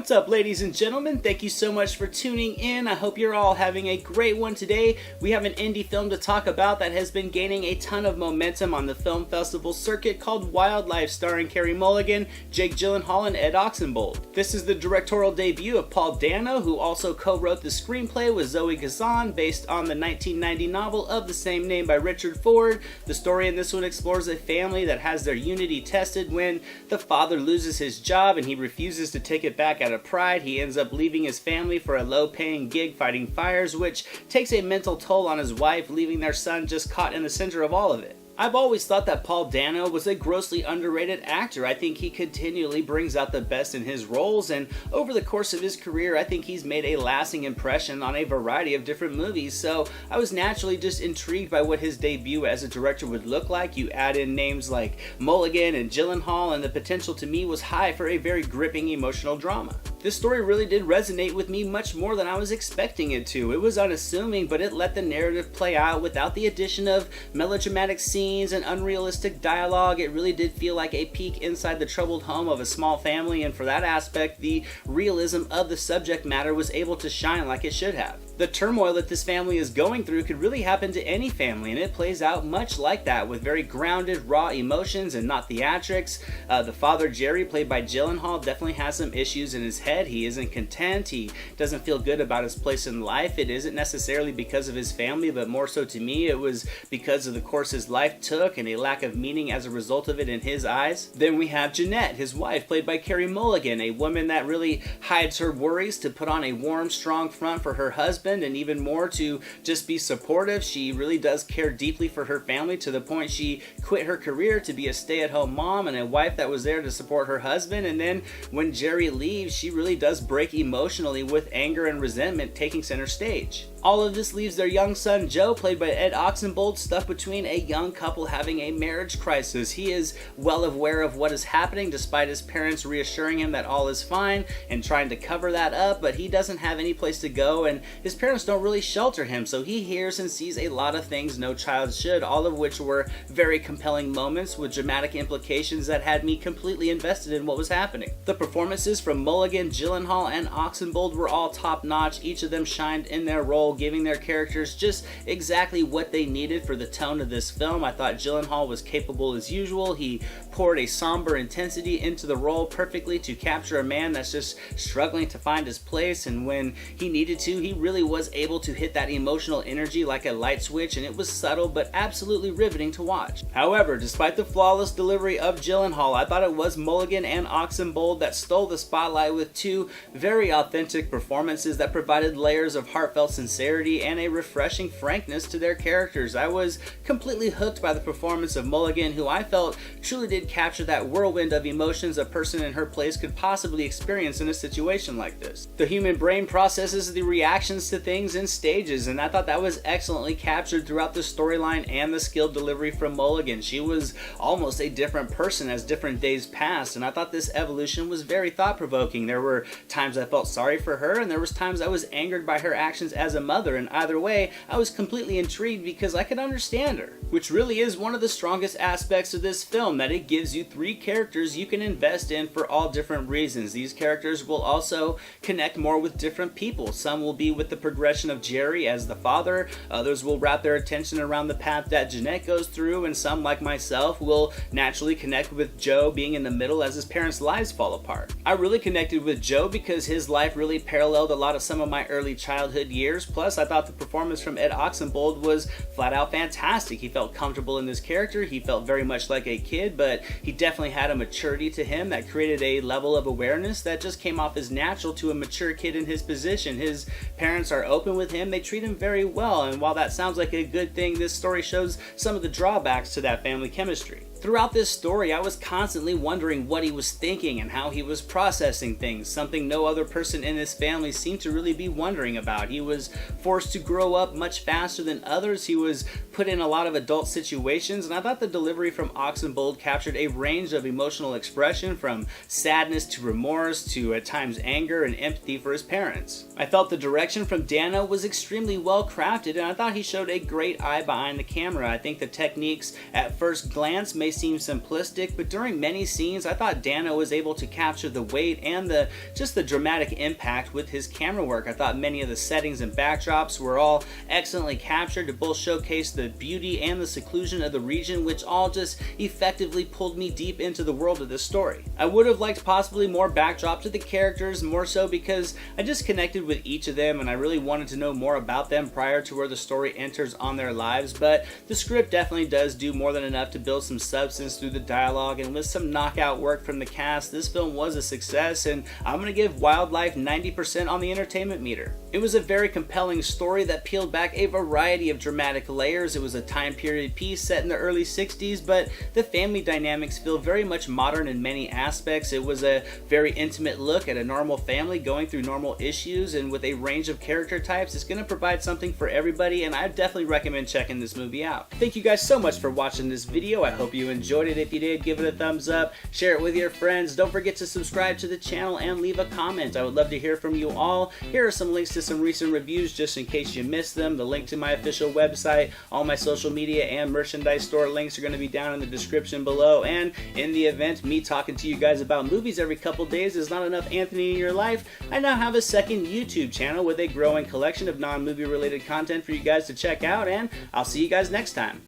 What's up, ladies and gentlemen? Thank you so much for tuning in. I hope you're all having a great one today. We have an indie film to talk about that has been gaining a ton of momentum on the film festival circuit called Wildlife, starring Carey Mulligan, Jake Gyllenhaal, and Ed Oxenbould. This is the directorial debut of Paul Dano, who also co-wrote the screenplay with Zoe Kazan, based on the 1990 novel of the same name by Richard Ford. The story in this one explores a family that has their unity tested when the father loses his job and he refuses to take it back out of pride. He ends up leaving his family for a low-paying gig fighting fires, which takes a mental toll on his wife, leaving their son just caught in the center of all of it. I've always thought that Paul Dano was a grossly underrated actor. I think he continually brings out the best in his roles, and over the course of his career, I think he's made a lasting impression on a variety of different movies, so I was naturally just intrigued by what his debut as a director would look like. You add in names like Mulligan and Gyllenhaal, and the potential to me was high for a very gripping emotional drama. This story really did resonate with me much more than I was expecting it to. It was unassuming, but it let the narrative play out without the addition of melodramatic scenes and unrealistic dialogue. It really did feel like a peek inside the troubled home of a small family, and for that aspect, the realism of the subject matter was able to shine like it should have. The turmoil that this family is going through could really happen to any family, and it plays out much like that, with very grounded, raw emotions and not theatrics. The father, Jerry, played by Gyllenhaal, definitely has some issues in his head. He isn't content. He doesn't feel good about his place in life. It isn't necessarily because of his family, but more so to me, it was because of the course his life took and a lack of meaning as a result of it in his eyes. Then we have Jeanette, his wife, played by Carey Mulligan, a woman that really hides her worries to put on a warm, strong front for her husband, and even more to just be supportive. She really does care deeply for her family, to the point she quit her career to be a stay-at-home mom and a wife that was there to support her husband. And then when Jerry leaves, she really does break emotionally, with anger and resentment taking center stage. All of this leaves their young son Joe, played by Ed Oxenbould, stuck between a young couple having a marriage crisis. He is well aware of what is happening, despite his parents reassuring him that all is fine and trying to cover that up, but he doesn't have any place to go, and his parents don't really shelter him, so he hears and sees a lot of things no child should, all of which were very compelling moments with dramatic implications that had me completely invested in what was happening. The performances from Mulligan, Gyllenhaal, and Oxenbould were all top-notch. Each of them shined in their role, giving their characters just exactly what they needed for the tone of this film. I thought Gyllenhaal was capable as usual. He poured a somber intensity into the role perfectly to capture a man that's just struggling to find his place, and when he needed to, he really was able to hit that emotional energy like a light switch, and it was subtle but absolutely riveting to watch. However, despite the flawless delivery of Gyllenhaal, I thought it was Mulligan and Oxenbould that stole the spotlight with two very authentic performances that provided layers of heartfelt sincerity and a refreshing frankness to their characters. I was completely hooked by the performance of Mulligan, who I felt truly did capture that whirlwind of emotions a person in her place could possibly experience in a situation like this. The human brain processes the reactions to things in stages, and I thought that was excellently captured throughout the storyline and the skilled delivery from Mulligan. She was almost a different person as different days passed, and I thought this evolution was very thought-provoking. There were times I felt sorry for her, and there was times I was angered by her actions as a mother, and either way, I was completely intrigued because I could understand her, which really is one of the strongest aspects of this film, that it gives you three characters you can invest in for all different reasons. These characters will also connect more with different people. Some will be with the progression of Jerry as the father, others will wrap their attention around the path that Jeanette goes through, and some, like myself, will naturally connect with Joe being in the middle as his parents' lives fall apart. I really connected with Joe because his life really paralleled a lot of some of my early childhood years. Plus, I thought the performance from Ed Oxenbould was flat out fantastic. He felt comfortable in this character. He felt very much like a kid, but he definitely had a maturity to him that created a level of awareness that just came off as natural to a mature kid in his position. His parents are open with him. They treat him very well, and while that sounds like a good thing, this story shows some of the drawbacks to that family chemistry. Throughout this story, I was constantly wondering what he was thinking and how he was processing things, something no other person in his family seemed to really be wondering about. He was forced to grow up much faster than others. He was put in a lot of adult situations, and I thought the delivery from Oxenbould captured a range of emotional expression, from sadness to remorse to at times anger and empathy for his parents. I felt the direction from Dano was extremely well crafted, and I thought he showed a great eye behind the camera. I think the techniques at first glance may seem simplistic, but during many scenes I thought Dano was able to capture the weight and just the dramatic impact with his camera work. I thought many of the settings and backdrops were all excellently captured to both showcase the beauty and the seclusion of the region, which all just effectively pulled me deep into the world of this story. I would have liked possibly more backdrop to the characters, more so because I just connected with each of them and I really wanted to know more about them prior to where the story enters on their lives, but the script definitely does do more than enough to build some substance through the dialogue, and with some knockout work from the cast, this film was a success, and I'm going to give Wildlife 90% on the entertainment meter. It was a very compelling story that peeled back a variety of dramatic layers. It was a time period piece set in the early 60s, but the family dynamics feel very much modern in many aspects. It was a very intimate look at a normal family going through normal issues, and with a range of character types, it's going to provide something for everybody, and I definitely recommend checking this movie out. Thank you guys so much for watching this video. I hope you enjoyed it. If you did, give it a thumbs up, share it with your friends. Don't forget to subscribe to the channel and leave a comment. I would love to hear from you all. Here are some links to some recent reviews just in case you missed them. The link to my official website, all my social media and merchandise store links are going to be down in the description below. And in the event me talking to you guys about movies every couple days is not enough Anthony in your life, I now have a second YouTube channel with a growing collection of non-movie related content for you guys to check out, and I'll see you guys next time.